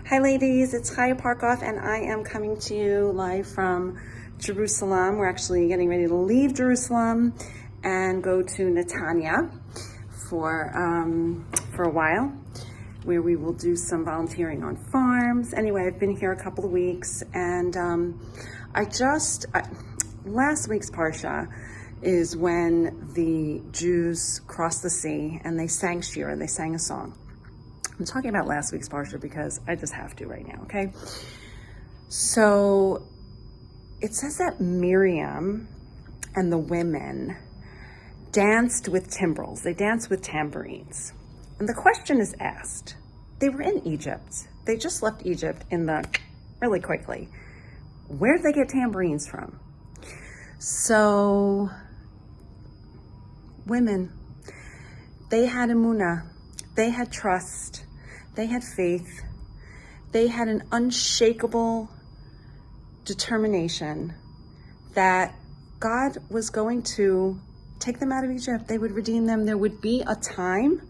Hi ladies, it's Chaya Parkoff and I am coming to you live from Jerusalem. We're actually getting ready to leave Jerusalem and go to Netanya for a while, where we will do some volunteering on farms. Anyway, I've been here a couple of weeks and last week's Parsha is when the Jews crossed the sea and they sang Shira, they sang a song. I'm talking about last week's Parsha because I just have to right now, okay? So it says that Miriam and the women danced with timbrels. They danced with tambourines. And the question is asked. They were in Egypt. They just left Egypt really quickly. Where did they get tambourines from? So women, they had emunah. They had trust, they had faith, they had an unshakable determination that God was going to take them out of Egypt. They would redeem them. There would be a time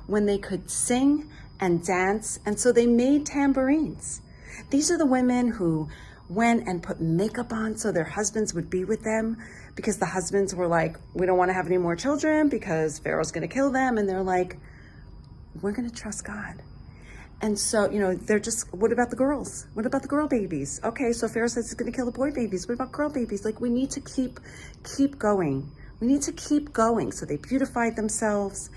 when they could sing and dance, and so they made tambourines. These are the women who went and put makeup on so their husbands would be with them, because the husbands were like, we don't want to have any more children because Pharaoh's going to kill them, and they're like, we're going to trust God. And so, they're just, what about the girls? What about the girl babies? Okay, so Pharaoh says he's going to kill the boy babies. What about girl babies? Like, we need to keep going. We need to keep going. So they beautified themselves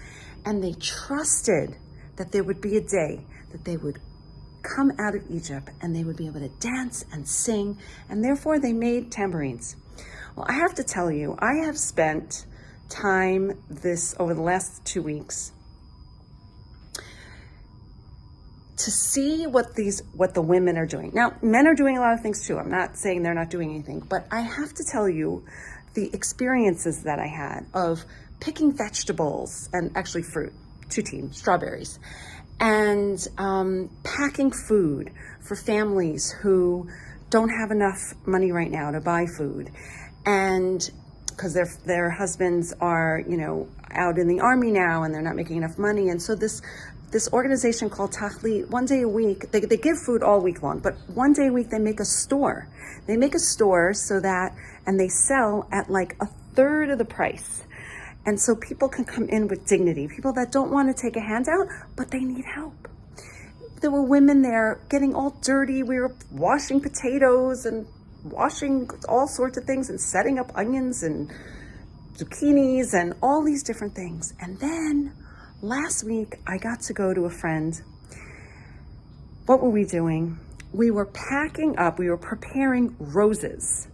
and they trusted that there would be a day that they would come out of Egypt and they would be able to dance and sing. And therefore they made tambourines. Well, I have to tell you, I have spent time over the last 2 weeks to see what the women are doing. Now, men are doing a lot of things too. I'm not saying they're not doing anything, but I have to tell you the experiences that I had of picking vegetables and actually fruit, 2 teams, strawberries, and packing food for families who don't have enough money right now to buy food, and because their husbands are, out in the army now and they're not making enough money. And so this organization called Tachli, one day a week, they give food all week long, but one day a week they make a store. They make a store and they sell at like 1/3 of the price. And so people can come in with dignity, people that don't want to take a handout, but they need help. There were women there getting all dirty. We were washing potatoes and washing all sorts of things and setting up onions and zucchinis and all these different things. And then last week, I got to go to a friend. What were we doing? We were packing up, we were preparing roses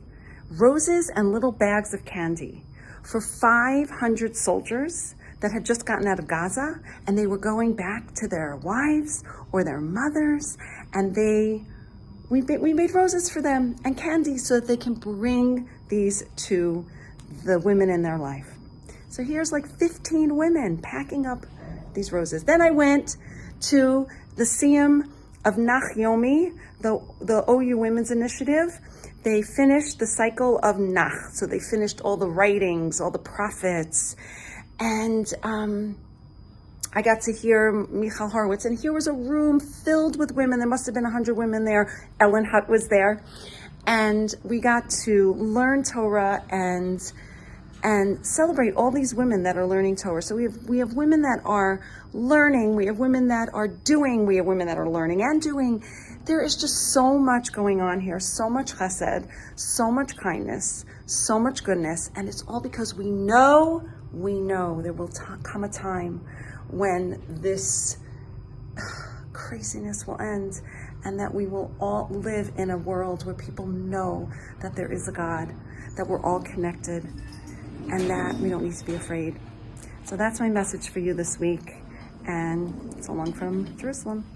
and little bags of candy for 500 soldiers that had just gotten out of Gaza, and they were going back to their wives or their mothers, and we made roses for them and candy so that they can bring these to the women in their life. So here's like 15 women packing up these roses. Then I went to the Siyum of Nach-Yomi, the OU Women's Initiative. They finished the cycle of Nach. So they finished all the writings, all the prophets. And I got to hear Michal Horowitz, and here was a room filled with women. There must have been 100 women there. Ellen Hutt was there. And we got to learn Torah and celebrate all these women that are learning Torah. So we have women that are learning, we have women that are doing, we have women that are learning and doing. There is just so much going on here, so much chesed, so much kindness, so much goodness, and it's all because we know there will come a time when this craziness will end, and that we will all live in a world where people know that there is a God, that we're all connected, and that we don't need to be afraid. So that's my message for you this week, and so long from Jerusalem.